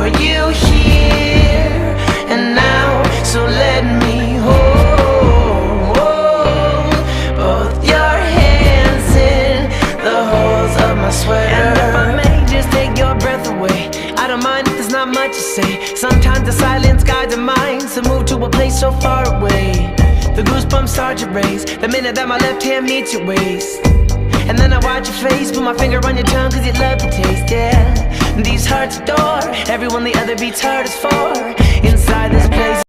for you here and now. So let me hold both your hands in the holes of my sweater. And if I may just take your breath away, I don't mind if there's not much to say. Sometimes the silence guides our minds to move to a place so far away. The goosebumps start to raise the minute that my left hand meets your waist. And then I watch your face, put my finger on your tongue cause you love the taste, yeah. These hearts adore everyone the other beats hardest for. Inside this place